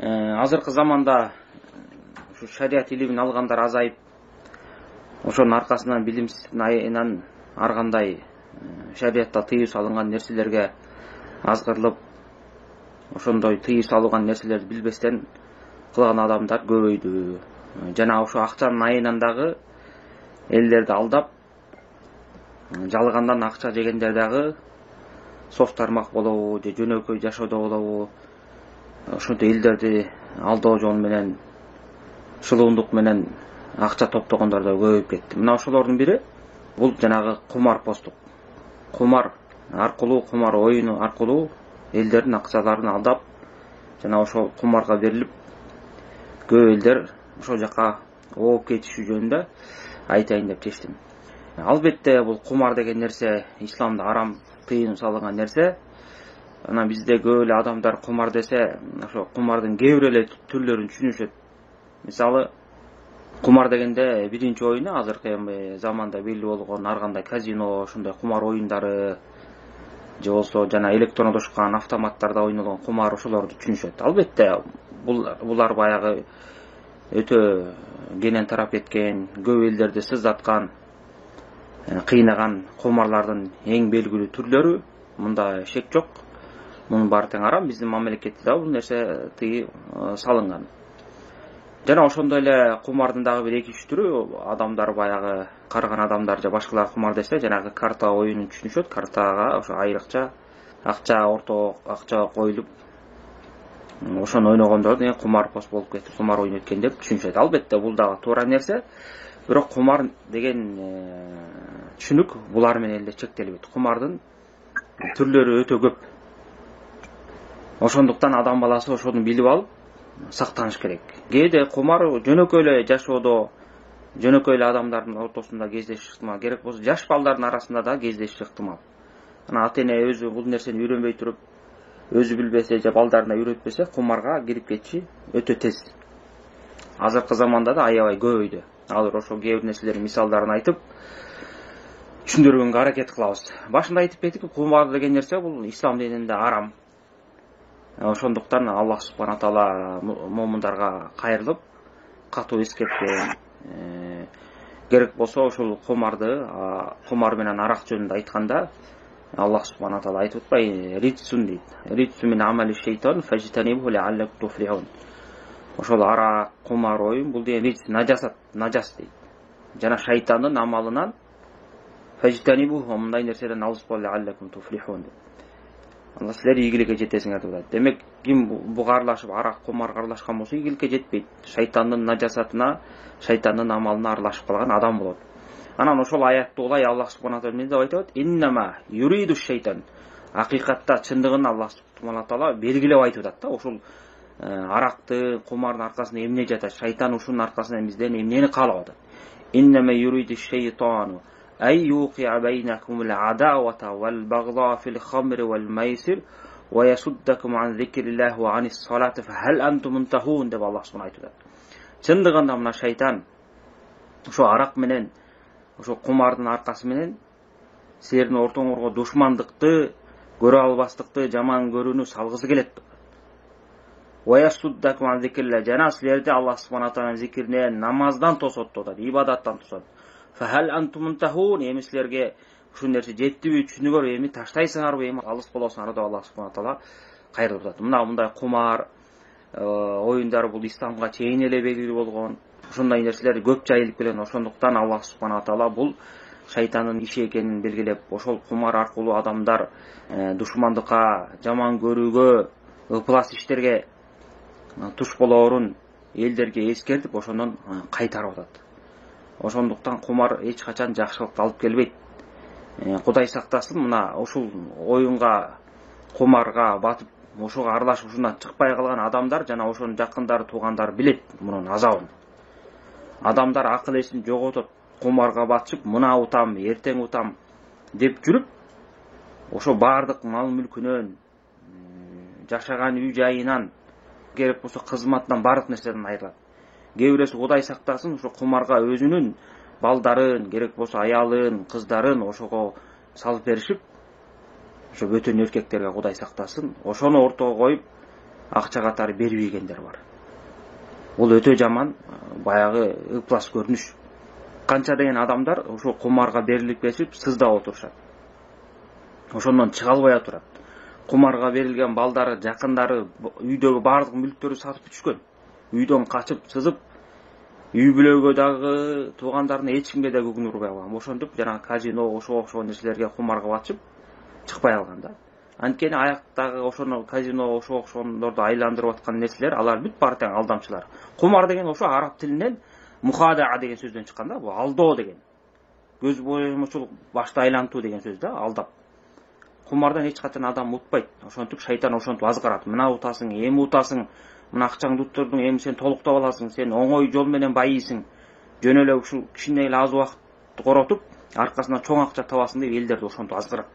Азыркы заманда ушу шарият илимин алгандар азайып, ошонун аркасынан билимсиздиктин айынан ар кандай шариятта тыюу салынган нерселерге азгырылып, ошондой тыюу салынган нерселерди билбестен кылган адамдар көбөйдү. Жана ошо акчанын айынан дагы элдерди алдап, жалгандан акча жегендер дагы соц тармак болобу же жөнөкөй жашоодо болобу, ошентип элдерди алдоо жол менен, шылуундук менен акча топтогондор да көбөйүп кетти. Мына ошолордун бири бул жанагы кумарпоздук. Кумар аркылуу, кумар оюну аркылуу элдердин акчаларын алдап, жана ошол кумарга берилип, көп элдер ошол жака ооп кетиши жөнүндө айтайын деп чечтим. Албетте бул кумар деген нерсе исламда арам, тыйым салынган нерсе. Анан бизде көп эле адамдар кумар десе, ошо кумардын кээ бир эле түрлөрүн түшүнүшөт. Мисалы, кумар дегенде биринчи оюну азыркы заманда белгилүү болгон ар кандай казино, ошондой кумар оюндары же болсо жана электрондошкан автоматтарда ойнолгон кумар, ошолорду түшүнүшөт. Албетте булар баягы өтө кенен тарап кеткен, көп элдерди сыздаткан, кыйнаган кумарлардын эң белгилүү түрлөрү. Мында шек жок. Мунун баары тең арам. Биздин мамлекетте да бул нерсе тыйы салынган. Жана ошондой эле кумардын дагы бир эки-үч түрү, адамдар баягы карыган адамдар же башкалар кумар десе, жанагы карта оюнун түшүнүшөт. Картага ошо айрыкча акча, орто акча коюлуп, ошону ойногондордун эң кумарпоз болуп кетип, кумар ойнойт экен деп түшүнүшөт. Албетте бул дагы туура нерсе. Бирок кумар деген түшүнүк булар менен эле чектелбейт. Кумардын түрлөрү өтө көп. Ошондуктан адам баласы ошону билип алып сактаныш керек. Кээде кумар жөнөкөй эле жашоодо, жөнөкөй эле адамдардын ортосунда кездешиши ыктымал. Керек болсо жаш балдардын арасында да кездешиши ыктымал. Анан ата-эне өзү бул нерсени үйрөнбөй туруп, өзү билбесе же балдарына үйрөтпесе, кумарга кирип кетиши өтө тез. Азыркы заманда да аябай көбөйдү. Азыр ошол кээ бир нерселердин мисалдарын айтып, түшүндүргөнгө аракет кылабыз. Башында айтып кеттик, кумар деген нерсе бул ислам дининде арам. Ошондуктан Аллах субхана таала момундарга кайрылып, катуу эскерткен. Керек болсо ошол кумар менен арак жөнүндө айтканда, Аллах субхана таала айтып атпайбы, ритсун дейт. Ритсун мин амали шейтан фажтанибу лааллакум туфлихун. Ошол арак, кумар оюн бул деген ритс, нажас дейт. Жана шайтандын амалынан фажтанибу, мындай нерседен алыс бол лааллакум туфлихун дейт. Алла силер ийгиликке жетесиңер деп атат. Демек, ким буга аралашып, арак, кумарга аралашкан болсо ийгиликке жетпейт. Шайтандын нажасатына, шайтандын амалына аралашып калган адам болот. Анан ошол аятты улай Аллах субхана таала эмне деп айтат? Иннама юриду шайтан. Акыйкатта чындыгын Аллах субхана таала белгилеп айтып атат да. Ошол аракты, кумардын аркасында эмне жатат? Шайтан ушунун аркасынан бизден эмнени каалап атат? Иннама юриду шайтану أي يوقع بينكم العداوة والبغضاء في الخمر والميسر ويصدكم عن ذكر الله وعن الصلاة فهل أنتم منتهون деп Аллах субхана айтты. Чындыгында мына шайтан ошо арак менен, ошо кумардын аркасы менен силердин ортоңорго душмандыкты, көрө албастыкты, жаман көрүүнү салгысы келет. ويصدكم عن ذكر الله, жана силерди Аллах субхана тааланын зикиринен, намаздан тосот деп атат, ибадаттан тосот. Фахал антум мунтахун, эми силерге ушул нерсе жеттиби, түшүнүңөр, эми таштайсыңарбы, эми алыс болосуңар деп Аллах субхана таала кайрылып атат. Мындай кумар оюндар бул исламга чейин эле белгилүү болгон. Ушундай нерселер көп жайылып келген. Ошондуктан Аллах субхана таала бул шайтандын иши экенин белгилеп, ошол кумар аркылуу адамдар душмандыкка, жаман көрүүгө, ыплас иштерге туш болоорун элдерге эскертип, ошондон кайтарып атат. Ошондуктан кумар эч качан жакшылыкка алып келбейт. Кудай сактасын, мына ушул оюнга, кумарга батып, ошого аралашып ушундан чыкпай калган адамдар жана ошонун жакындары, туугандары билет мунун азабын. Адамдар акыл эсин жоготот, кумарга батышып, мына утам, эртең утам деп жүрүп, ошо бардык мал мүлкүнөн, жашаган үй жайынан, керек болсо кызматынан, бардык нерседен айрылат. Кээ бирөөсү Кудай сактасын, ошо кумарга өзүнүн балдарын, керек болсо аялын, кыздарын ошого салып беришип, ошо бөтөн эркектерге Кудай сактасын, ошону ортого коюп, акча катары бербегендер бар. Бул өтө жаман, баягы ыплас көрүнүш. Канча деген адамдар ошо кумарга берилип кетип, сыздап отурушат. Ошондон чыга албай турат. Кумарга берилген балдары, жакындары үйдөгү баардык мүлктөрү сатып түшкөн. Үйдөн качып, сызып, үй бүлөгө дагы, туугандарына эч кимге да күгүн урбай алган. Ошентип жана казино, ошо нерселерге кумарга батышып чыкпай алган да. Анткени аяктагы ошоно казино, ошондорду айландырып аткан нерселер, алар бүт баары тең алдамчылар. Кумар деген ошо араб тилинен мухадаа деген сөздөн чыккан да, бул алдоо деген. Көз боемочулук, башты айлантуу деген сөз да, алдап. Кумардан эч качан адам утпайт. Ошентип шайтан ошентип азгарат. Мына утасың, эми утасың, мына акчаңды уттурдуң, эми сен толуктап аласың, сен оңой жол менен байыйсың. Жөн эле ушул кичине эле аз убакыт коротуп, аркасынан чоң акча табасың деп элдерди ошентип азгарат.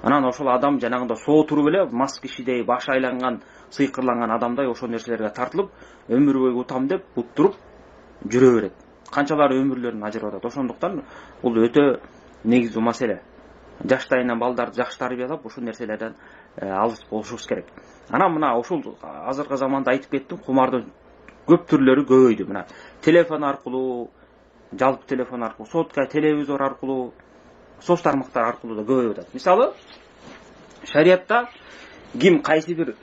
Анан ошол адам жанагында соо туруп эле мас кишидей, башы айланган, сыйкырланган адамдай ошол нерселерге тартылып, өмүр бою утам деп уттуруп жүрө берет. Канчалар өмүрлөрүн ажырап атат. Ошондуктан бул өтө негизги маселе. Жаштайынан балдарды жакшы тарбиялап, ушул нерселерден алыс болушубуз керек. Анан мына ушул азыркы заманда айтып кеттим, кумардын көп түрлөрү көбөйдү. Мына телефон аркылуу, жалпы телефон аркылуу, сотка, телевизор аркылуу, соц тармактар аркылуу да көбөйүп атат. Мисалы, шариятта ким кайсы бир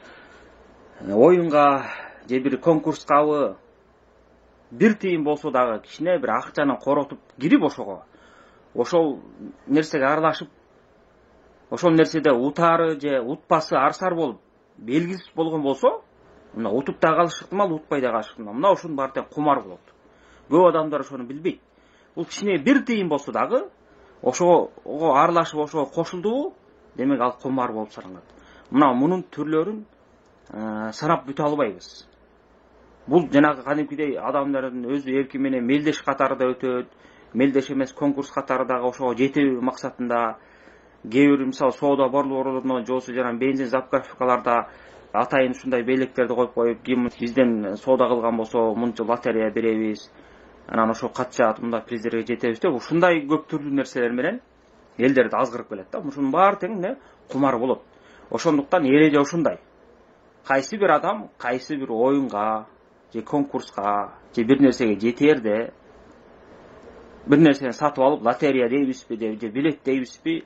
оюнга же бир конкурскабы бир тыйын болсо дагы кичине бир акчаны коротуп кирип ошол нерсеге аралашып, ошол нерседе утаары же утпасы арсар болуп белгисиз болгон болсо, мына утуп да калышы ыктымал, утпай да калышы ыктымал. Мына ушунун баары тең кумар болот. Көп адамдар ошону билбейт. Бул кичине бир тыйын болсо дагы ошого аралашып, ошого кошулдубу, демек ал кумар болуп саналат. Мына мунун түрлөрүн санап бүтө албайбыз. Бул жанагы кадимкидей адамдардын өзү эрки менен мелдеш катары да өтөт. Мелдеш эмес конкурс катары дагы ошого жетүү максатында кээ бир мисалы соода борборлорунда же болбосо жана бензин заправкаларда атайын ушундай белектерди коюп коюп, ким бизден соода кылган болсо мынча лотерея беребиз, анан ошо катышат, мындай приздерге жетебиз деп ушундай көп түрлүү нерселер менен элдерди азгырып келет да. Ушунун баары тең кумар болот. Ошондуктан эреже ушундай. Кайсы бир адам кайсы бир оюнга же конкурска же бир нерсеге жетээрде бир нерсени сатып алып, лотерея дейбизби же билет дейбизби,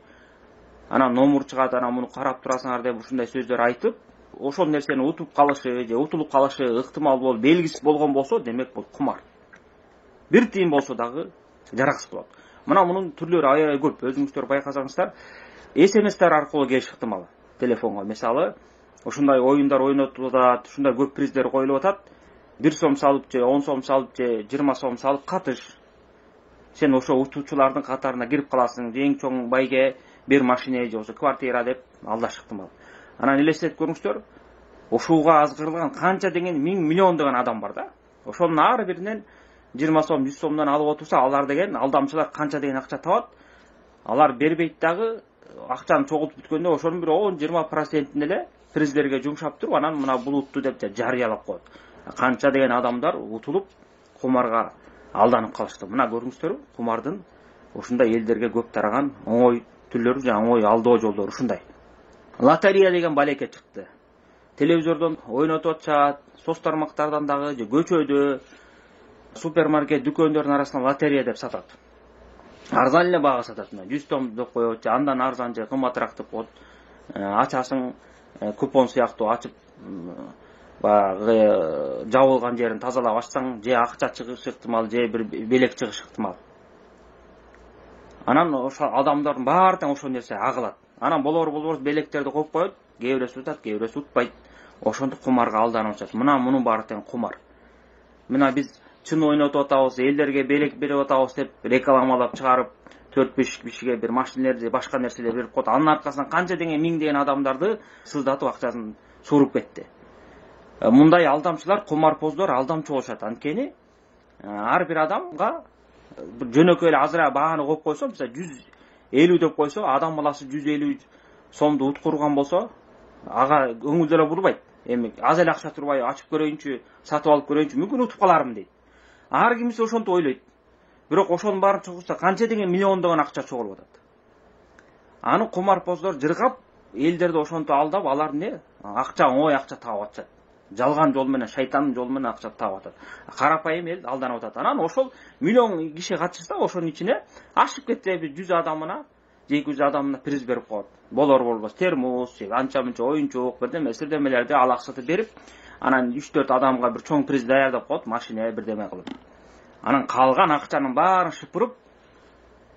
анан номер чыгат, анан муну карап турасыңар деп ушундай сөздөр айтып, ошол нерсени утуп калышы же утулуп калышы ыктымал болуп, белгисиз болгон болсо, демек бул кумар. Бир тыйын болсо дагы жараксыз болот. Мына мунун түрлөрү аябай көп. Өзүңүздөр байкасаңыздар, SMS-тер аркылуу келиш ыктымал телефонго. Мисалы, ушундай оюндар ойнотулуп атат, ушундай көп приздер коюлуп атат. 1 сом салып же 10 сом салып же 20 сом салып катыш. Сен ошо утуучулардын катарына кирип каласың, эң чоң байге бир машина же болсо квартира деп алдаш ыктымал. Анан элестетип көрүңүздөр, ушуга азгырылган канча деген миң миллиондогон адам бар да. Ошонун ар биринен 20 сом, 100 сомдон алып отурса, алар деген алдамчылар канча деген акча табат. Алар бербейт дагы, акчаны чогултуп бүткөндө ошонун бир 10-20% эле приздерге жумшап туруп, анан мына бул утту деп жарыялап коет. Канча деген адамдар утулуп кумарга алданып калышты. Мына көрүңүздөрбү, кумардын ушундай элдерге көп тараган оңой түрлөрү жана оңой алдоо жолдору ушундай. Лотерея деген балеке чыкты. Телевизордон ойнотуп атышат, соц тармактардан дагы же көчөдө, супермаркет дүкөндөрдүн арасынан лотерея деп сатат. Арзан эле баага сатат. 100 сом деп коет, же андан арзан же кымбатыраак деп коет. Ачасың, купон сыяктуу ачып, баягы жабылган жерин тазалап ачсаң, же акча чыгышы ыктымал, же бир белек чыгышы ыктымал. Анан ошо адамдардын баары тең ошол нерсе агылат. Анан болор белектерди коюп коет, кээ бирөөсү утат, кээ бирөөсү утпайт. Ошондук кумарга алданып атышат. Мына мунун баары тең кумар. Мына биз чын ойнотуп атабыз, элдерге белек берип атабыз деп рекламалап чыгарып, 4-5 кишиге бир машинелер же башка нерселер берип коет. Анын аркасынан канча деген миң деген адамдарды сыздатып акчасын суруп кетти. Мындай алдамчылар, кумарпоздор алдамчы болушат. Анткени ар бир адамга жөнөкөй эле азыраак бааны коюп койсо, мисалы 150 деп койсо, адам баласы 150 сомду уткурган болсо, ага көңүл деле бурбайт. Эми аз эле акча турбай ачып көрөйүнчү, сатып алып көрөйүнчү, мүмкүн утуп калармын дейт. Ар кимиси ошентип ойлойт. Бирок ошонун баарын чогултса канча деген миллиондогон акча чогулуп атат. Аны кумарпоздор жыргап, элдерди ошентип алдап алар эмне акча, оңой акча таап атышат. Жалган жол менен, шайтандын жолу менен акча таап атат. Карапайым эл алданып атат. Анан ошол миллион киши катышса, ошонун ичине ашып кетсе 100 адамына, 200 адамына приз берип коет. Болор болбос, термос, анча мынча оюнчук, бирдеме сирдемелерди алаксытып берип, анан 3-4 адамга бир чоң приз даярдап коет, машина бирдеме кылып. Анан калган акчанын баарын шыпырып,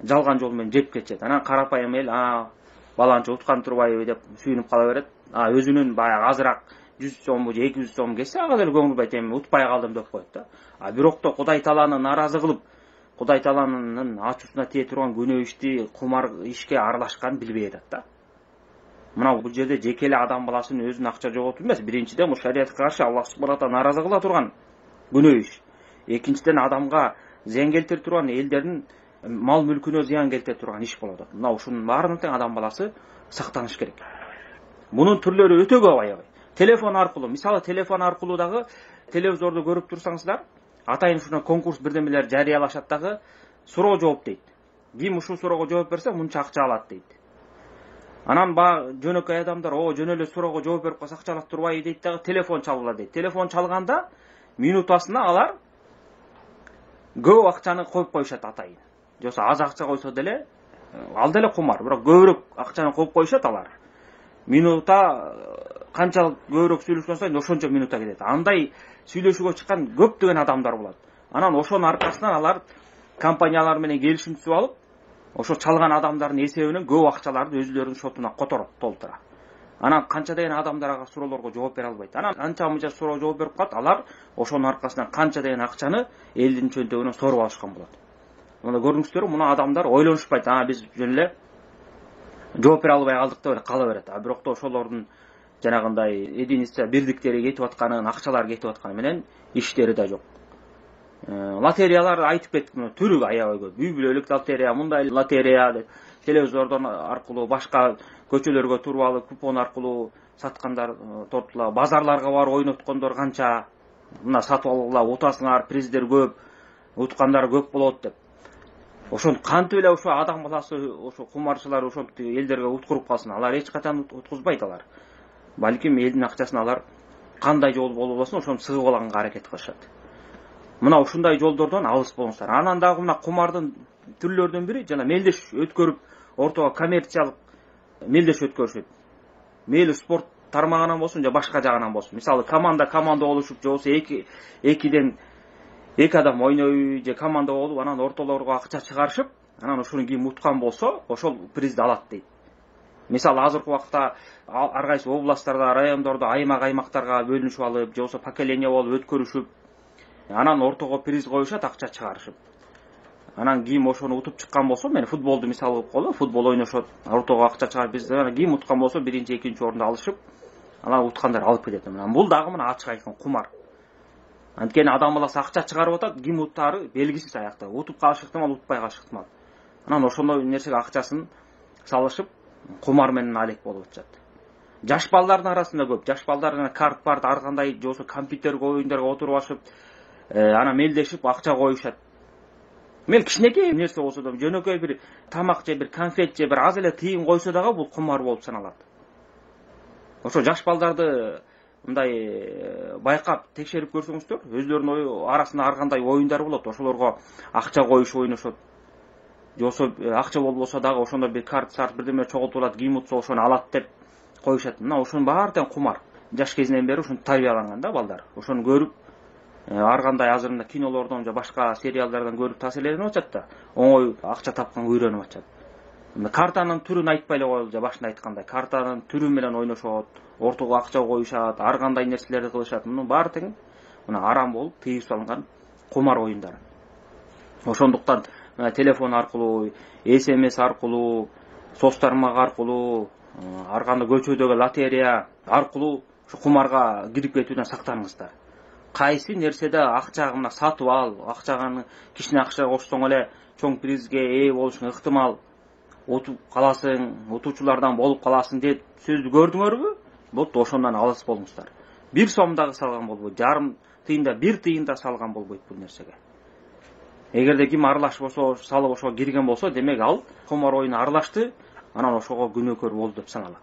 жалган жол менен жеп кетет. Анан карапайым эл, баланчы уткан турбайбы деп сүйүнүп кала берет. Өзүнүн баягы азыраак 100 сомбу же 200 сом келсе, ага деле көңүл байт, эми утпай калдым деп коет да. Бирок да Кудай Тааланы наразы кылып, Кудай Тааланын ачуусуна тие турган күнөө ишти, кумар ишке аралашканын билбей атат да. Мына бул жерде жеке эле адам баласынын өзүнүн акча жоготуу эмес, биринчиден бул шариятка каршы Аллах субхана таала наразы кыла турган күнөө иш. Экинчиден адамга зыян келтире турган, элдердин мал мүлкүнө зыян келтире турган иш болот. Мына ушунун баарынан тең адам баласы сактаныш керек. Мунун түрлөрү өтө көп аябай. Телефон аркылуу, мисалы телефон аркылуу дагы телевизорду көрүп турсаңыздар, атайын ушуна конкурс бирдемелер жарыялашат дагы, суроо жооп дейт. Ким ушул суроого жооп берсе, мынча акча алат дейт. Анан жөнөкөй адамдар, жөн эле суроого жооп берип калса акча алат турбайбы дейт дагы, телефон чалгыла дейт. Телефон чалганда минутасына алар көп акчаны коюп коюшат атайын. Жоксо аз акча койсо деле, ал деле кумар, бирок көбүрөөк акчаны коюп коюшат алар. Минута канчалык көбүрөөк сүйлөшкөн сайын ошончо минута кетет. Андай сүйлөшүүгө чыккан көптөгөн адамдар болот. Анан ошонун аркасынан алар компаниялар менен келишим түзүп алып, ошо чалган адамдардын эсебинен көп акчаларды өзүлөрүнүн шотуна которот, толтура. Анан канча деген адамдар ага суроолорго жооп бере албайт. Анан анча мынча суроо жооп берип калат, алар ошонун аркасынан канча деген акчаны элдин чөнтөгүнөн соруп алышкан болот. Мына көрдүңүздөрбү, мына адамдар ойлонушпайт, биз жөн эле жооп бере албай калдык деп эле кала берет. Бирок да ошолордун жанагындай единица бирдиктери кетип атканын, акчалар кетип атканы менен иштери да жок. Лотереялар айтып кеттик, түрү аябай көп. Үй бүлөлүк лотерея, мындай лотерея деп телевизордон аркылуу, башка көчөлөргө туруп алып купон аркылуу саткандар тортула, базарларга барып ойноткондор канча, мына сатып алгыла, утасыңар, приздер көп, уткандар көп болот деп. Ошон кантип эле ошо адам баласы, ошо кумарчылар ошентип элдерге уткуруп калсын, алар эч качан уткузбайт алар. Балким элдин акчасын алар кандай жол болбосун ошону сыгып алганга аракет кылышат. Мына ушундай жолдордон алыс болуңуздар. Анан дагы мына кумардын түрлөрүнүн бири жана мелдеш өткөрүп, ортого коммерциялык мелдеш өткөрүшөт. Мейли спорт тармагынан болсун же башка жагынан болсун. Мисалы команда болушуп, же болбосо эки адам ойнойбу же команда болуп, анан ортолорго акча чыгарышып, анан ошону ким уткан болсо, ошол призди алат дейт. Мисалы азыркы убакта ар кайсы областтарда, райондордо аймактарга бөлүнүшүп алып, же болбосо поколение болуп өткөрүшүп, анан ортого приз коюшат акча чыгарышып. Анан ким ошону утуп чыккан болсо, мен футболду мисал кылып коелу, футбол ойношот, ортого акча чыгарып приз, ким уткан болсо, биринчи, экинчи орунду алышып, анан уткандар алып кетет. Бул дагы мына ачык айкын кумар. Анткени адам баласы акча чыгарып атат, ким утаары белгисиз аякта. Утуп калышы ыктымал, утпай калышы ыктымал. Анан ошондой нерсеге акчасын салышып, кумар менен алек болуп атышат. Жаш балдардын арасында көп. Жаш балдар карт ар кандай же болбосо компьютерге оюндарга отуруп алышып, анан мелдешип акча коюшат. Мел кичинекей нерсе болсо да, жөнөкөй бир тамак же бир конфет же бир аз эле тыйын койсо дагы бул кумар болуп саналат. Ошо жаш балдарды мындай байкап текшерип көрсөңүздөр, өзлөрүнүн арасында ар кандай оюндар болот, ошолорго акча коюш ойношот. Же болбосо акча болбосо дагы ошондо бир карт бирдеме чогултулат, ким утса ошону алат деп коюшат. Мына ушунун баары тең кумар. Жаш кезинен бери ушуну тарбияланган да балдар. Ошону көрүп, ар кандай азырында кинолордон же башка сериалдардан көрүп таасирленип атышат да, оңой акча тапканга үйрөнүп атышат. Картанын түрүн айтпай эле коелу, же башында айткандай, картанын түрү менен ойношот, ортого акча коюшат, ар кандай нерселерди кылышат. Мунун баары тең мына арам болуп тыйып салынган кумар оюндар. Ошондуктан телефон аркылуу, SMS аркылуу, соц тармак аркылуу, ар кандай көчөдөгү лотерея аркылуу ушу кумарга кирип кетүүдөн сактаныңыздар. Кайсы нерседе акча мына сатып ал, акчаны кичине акча кошсоң эле чоң призге ээ болушуң ыктымал, утуп каласың, утуучулардан болуп каласың деп сөздү көрдүңөрбү? Болот, ошондон алыс болуңуздар. 1 сом дагы салган болбойт, жарым тыйында, 1 тыйын да салган болбойт бул нерсеге. Эгерде ким аралашып болсо, салып ошого кирген болсо, демек ал кумар оюна аралашты, анан ошого күнөөкөр болду деп саналат.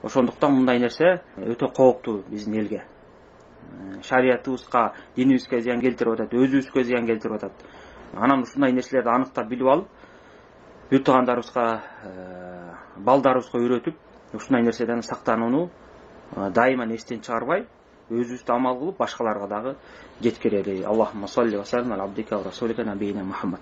Ошондуктан мындай нерсе өтө кооптуу биздин элге. Шариятыбызга, динибизге зыян келтирип атат, өзүбүзгө зыян келтирип атат. Анан ушундай нерселерди аныктап билип алып, үй туугандарыбызга, балдарыбызга үйрөтүп, ушундай нерседен сактанууну дайыма эстен чыгарбай, өзүбүздө амал кылып, башкаларга дагы жеткирели. Аллахумма салли ва саллим ала абдика ва расулика набийина Мухаммад.